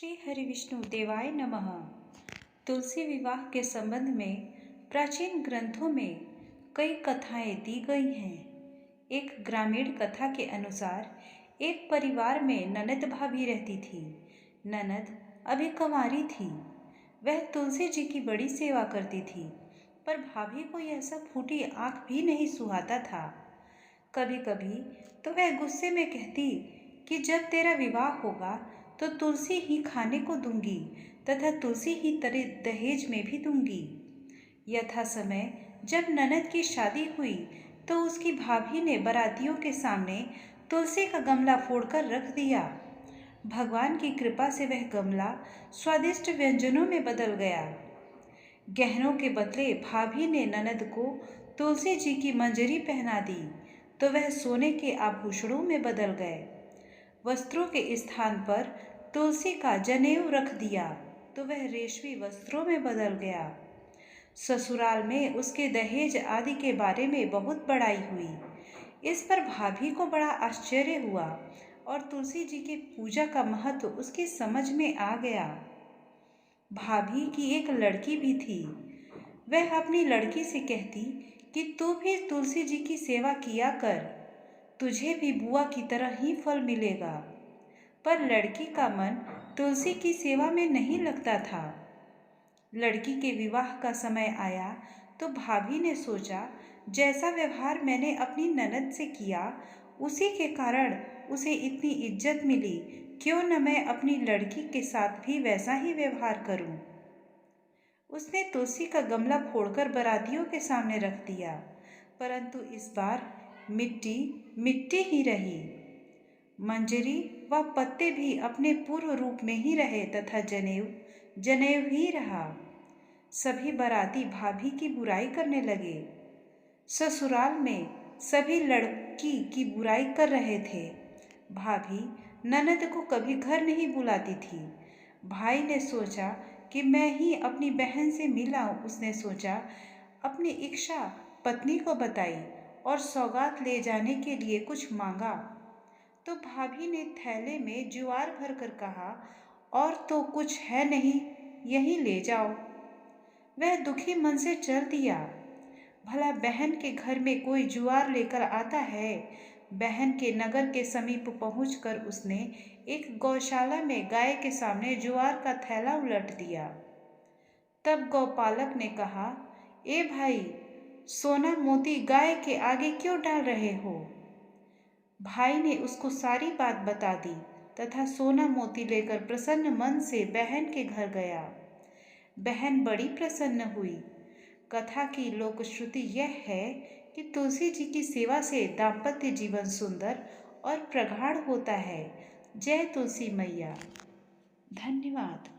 श्री हरि विष्णु देवाय नमः। तुलसी विवाह के संबंध में प्राचीन ग्रंथों में कई कथाएं दी गई हैं। एक ग्रामीण कथा के अनुसार एक परिवार में ननद भाभी रहती थी। ननद अभी कंवारी थी। वह तुलसी जी की बड़ी सेवा करती थी, पर भाभी को यह सब फूटी आंख भी नहीं सुहाता था। कभी कभी तो वह गुस्से में कहती कि जब तेरा विवाह होगा तो तुलसी ही खाने को दूंगी तथा तुलसी ही तेरे दहेज में भी दूंगी। यथा समय जब ननद की शादी हुई तो उसकी भाभी ने बारातियों के सामने तुलसी का गमला फोड़कर रख दिया। भगवान की कृपा से वह गमला स्वादिष्ट व्यंजनों में बदल गया। गहनों के बदले भाभी ने ननद को तुलसी जी की मंजरी पहना दी तो वह सोने के आभूषणों में बदल गए। वस्त्रों के स्थान पर तुलसी का जनेऊ रख दिया तो वह रेशमी वस्त्रों में बदल गया। ससुराल में उसके दहेज आदि के बारे में बहुत बड़ाई हुई। इस पर भाभी को बड़ा आश्चर्य हुआ और तुलसी जी की पूजा का महत्व उसकी समझ में आ गया। भाभी की एक लड़की भी थी। वह अपनी लड़की से कहती कि तू भी तुलसी जी की सेवा किया कर, तुझे भी बुआ की तरह ही फल मिलेगा। पर लड़की का मन तुलसी की सेवा में नहीं लगता था। लड़की के विवाह का समय आया तो भाभी ने सोचा, जैसा व्यवहार मैंने अपनी ननद से किया उसी के कारण उसे इतनी इज्जत मिली, क्यों न मैं अपनी लड़की के साथ भी वैसा ही व्यवहार करूं। उसने तुलसी का गमला फोड़कर बारातियों के सामने रख दिया, परंतु इस बार मिट्टी मिट्टी ही रही। मंजरी व पत्ते भी अपने पूर्व रूप में ही रहे तथा जनेऊ जनेऊ ही रहा। सभी बाराती भाभी की बुराई करने लगे। ससुराल में सभी लड़की की बुराई कर रहे थे। भाभी ननद को कभी घर नहीं बुलाती थी। भाई ने सोचा कि मैं ही अपनी बहन से मिलाऊं। उसने सोचा, अपनी इच्छा पत्नी को बताई और सौगात ले जाने के लिए कुछ मांगा तो भाभी ने थैले में ज्वार भरकर कहा, और तो कुछ है नहीं, यही ले जाओ। वह दुखी मन से चल दिया। भला बहन के घर में कोई ज्वार लेकर आता है। बहन के नगर के समीप पहुंचकर उसने एक गौशाला में गाय के सामने ज्वार का थैला उलट दिया। तब गौपालक ने कहा, ए भाई, सोना मोती गाय के आगे क्यों डाल रहे हो। भाई ने उसको सारी बात बता दी तथा सोना मोती लेकर प्रसन्न मन से बहन के घर गया। बहन बड़ी प्रसन्न हुई। कथा की लोक श्रुति यह है कि तुलसी जी की सेवा से दाम्पत्य जीवन सुंदर और प्रगाढ़ होता है। जय तुलसी मैया। धन्यवाद।